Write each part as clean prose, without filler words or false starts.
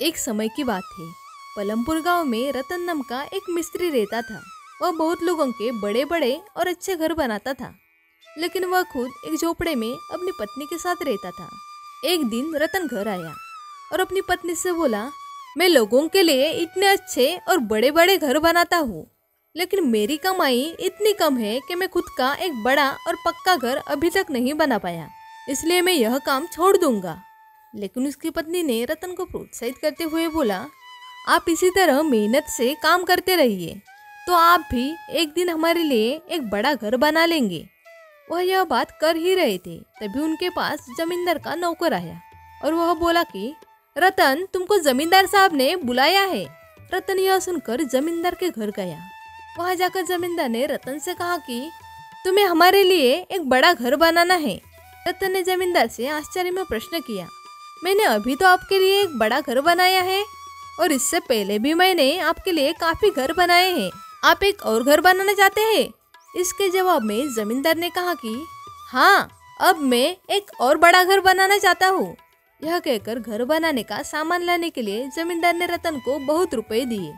एक समय की बात है। पलमपुर गांव में रतन नाम का एक मिस्त्री रहता था। वह बहुत लोगों के बड़े बड़े और अच्छे घर बनाता था, लेकिन वह खुद एक झोपड़े में अपनी पत्नी के साथ रहता था। एक दिन रतन घर आया और अपनी पत्नी से बोला, मैं लोगों के लिए इतने अच्छे और बड़े बड़े घर बनाता हूँ, लेकिन मेरी कमाई इतनी कम है कि मैं खुद का एक बड़ा और पक्का घर अभी तक नहीं बना पाया, इसलिए मैं यह काम छोड़ दूंगा। लेकिन उसकी पत्नी ने रतन को प्रोत्साहित करते हुए बोला, आप इसी तरह मेहनत से काम करते रहिए, तो आप भी एक दिन हमारे लिए एक बड़ा घर बना लेंगे। वह यह बात कर ही रहे थे, तभी उनके पास जमींदार का नौकर आया और वह बोला कि रतन, तुमको जमींदार साहब ने बुलाया है। रतन यह सुनकर जमींदार के घर गया। वहां जाकर जमींदार ने रतन से कहा कि तुम्हें हमारे लिए एक बड़ा घर बनाना है। रतन ने जमींदार से आश्चर्य में प्रश्न किया, मैंने अभी तो आपके लिए एक बड़ा घर बनाया है और इससे पहले भी मैंने आपके लिए काफी घर बनाए हैं। आप एक और घर बनाना चाहते हैं? इसके जवाब में जमींदार ने कहा कि हाँ, अब मैं एक और बड़ा घर बनाना चाहता हूँ। यह कहकर घर बनाने का सामान लाने के लिए जमींदार ने रतन को बहुत रुपए दिए।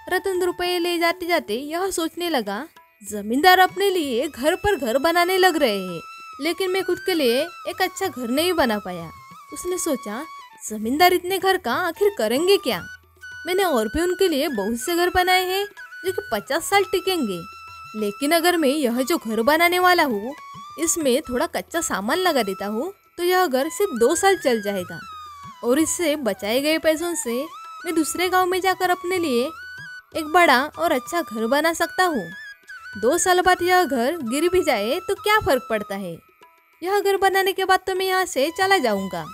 रतन रुपए ले जाते जाते यह सोचने लगा, जमींदार अपने लिए घर पर घर बनाने लग रहे हैं, लेकिन मैं खुद के लिए एक अच्छा घर नहीं बना पाया। उसने सोचा, जमींदार इतने घर का आखिर करेंगे क्या? मैंने और भी उनके लिए बहुत से घर बनाए हैं जो कि 50 साल टिकेंगे, लेकिन अगर मैं यह जो घर बनाने वाला हूँ इसमें थोड़ा कच्चा सामान लगा देता हूँ तो यह घर सिर्फ 2 साल चल जाएगा और इससे बचाए गए पैसों से मैं दूसरे गांव में जाकर अपने लिए एक बड़ा और अच्छा घर बना सकता हूँ। 2 साल बाद यह घर गिर भी जाए तो क्या फर्क पड़ता है? यह घर बनाने के बाद तो मैं यहाँ से चला जाऊंगा।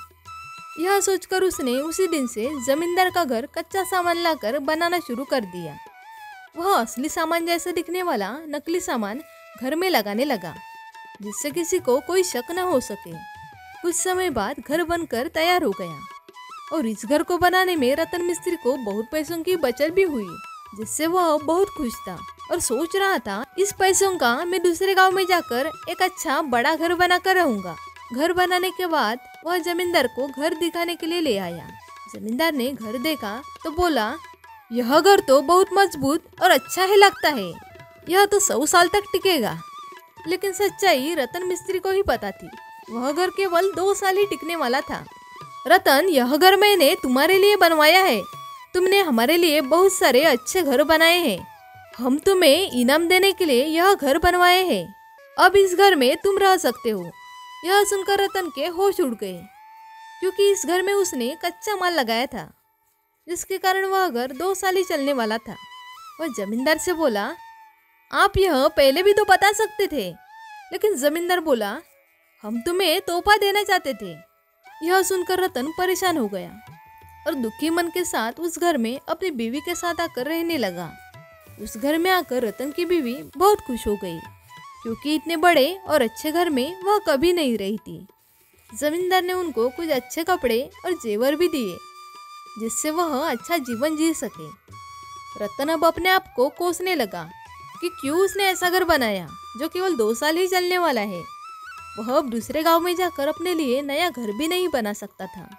यह सोचकर उसने उसी दिन से जमींदार का घर कच्चा सामान लाकर बनाना शुरू कर दिया। वह असली सामान जैसा दिखने वाला नकली सामान घर में लगाने लगा, जिससे किसी को कोई शक न हो सके। कुछ समय बाद घर बनकर तैयार हो गया और इस घर को बनाने में रतन मिस्त्री को बहुत पैसों की बचत भी हुई, जिससे वह बहुत खुश था और सोच रहा था, इस पैसों का मैं दूसरे गांव में जाकर एक अच्छा बड़ा घर बनाकर रहूंगा। घर बनाने के बाद वह जमींदार को घर दिखाने के लिए ले आया। जमींदार ने घर देखा तो बोला, यह घर तो बहुत मजबूत और अच्छा ही लगता है, यह तो 100 साल तक टिकेगा। लेकिन सच्चाई रतन मिस्त्री को ही पता थी, वह घर केवल 2 साल ही टिकने वाला था। रतन, यह घर मैंने तुम्हारे लिए बनवाया है, तुमने हमारे लिए बहुत सारे अच्छे घर बनाए हैं, हम तुम्हें इनाम देने के लिए यह घर बनवाए हैं, अब इस घर में तुम रह सकते हो। यह सुनकर रतन के होश उड़ गए, क्योंकि इस घर में उसने कच्चा माल लगाया था, जिसके कारण वह घर 2 साल ही चलने वाला था। वह जमींदार से बोला, आप यह पहले भी तो बता सकते थे। लेकिन जमींदार बोला, हम तुम्हें तोहफा देना चाहते थे। यह सुनकर रतन परेशान हो गया और दुखी मन के साथ उस घर में अपनी बीवी के साथ आकर रहने लगा। उस घर में आकर रतन की बीवी बहुत खुश हो गई, क्योंकि इतने बड़े और अच्छे घर में वह कभी नहीं रही थी। जमींदार ने उनको कुछ अच्छे कपड़े और जेवर भी दिए, जिससे वह अच्छा जीवन जी सके। रतन अब अपने आप को कोसने लगा कि क्यों उसने ऐसा घर बनाया जो केवल 2 साल ही चलने वाला है। वह अब दूसरे गांव में जाकर अपने लिए नया घर भी नहीं बना सकता था,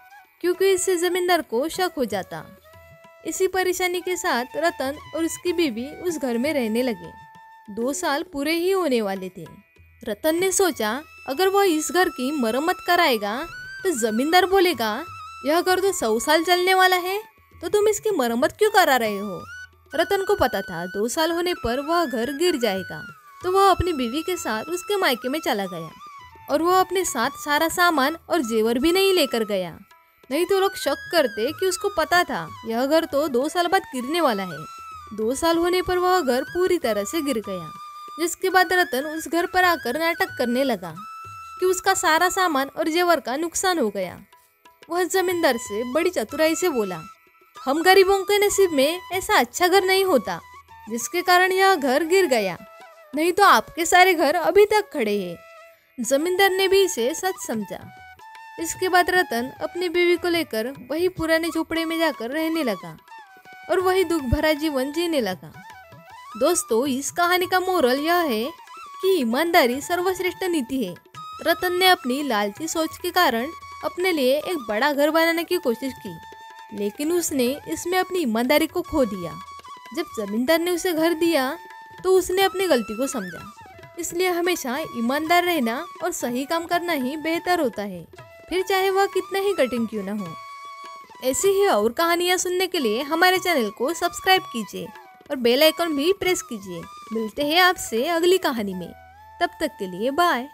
क्योंकि इससे जमींदार को शक हो जाता। इसी परेशानी के साथ रतन और उसकी बीवी उस घर में रहने लगे। 2 साल पूरे ही होने वाले थे। रतन ने सोचा, अगर वह इस घर की मरम्मत कराएगा तो जमींदार बोलेगा, यह घर तो 100 साल चलने वाला है, तो तुम इसकी मरम्मत क्यों करा रहे हो? रतन को पता था 2 साल होने पर वह घर गिर जाएगा, तो वह अपनी बीवी के साथ उसके मायके में चला गया और वह अपने साथ सारा सामान और जेवर भी नहीं लेकर गया, नहीं तो लोग शक करते कि उसको पता था यह घर तो 2 साल बाद गिरने वाला है। 2 साल होने पर वह घर पूरी तरह से गिर गया, जिसके बाद रतन उस घर पर आकर नाटक करने लगा कि उसका सारा सामान और जेवर का नुकसान हो गया। वह जमींदार से बड़ी चतुराई से बोला, हम गरीबों के नसीब में ऐसा अच्छा घर नहीं होता जिसके कारण यह घर गिर गया, नहीं तो आपके सारे घर अभी तक खड़े हैं। जमींदार ने भी इसे सच समझा। इसके बाद रतन अपनी बीवी को लेकर वही पुराने झोपड़े में जाकर रहने लगा और वही दुख भरा जीवन जीने लगा। दोस्तों, इस कहानी का मोरल यह है कि ईमानदारी सर्वश्रेष्ठ नीति है। रतन ने अपनी लालची सोच के कारण अपने लिए एक बड़ा घर बनाने की कोशिश की, लेकिन उसने इसमें अपनी ईमानदारी को खो दिया। जब जमींदार ने उसे घर दिया तो उसने अपनी गलती को समझा। इसलिए हमेशा ईमानदार रहना और सही काम करना ही बेहतर होता है, फिर चाहे वह कितना ही कठिन क्यों न हो। ऐसी ही और कहानियाँ सुनने के लिए हमारे चैनल को सब्सक्राइब कीजिए और बेल आइकन भी प्रेस कीजिए। मिलते हैं आपसे अगली कहानी में, तब तक के लिए बाय।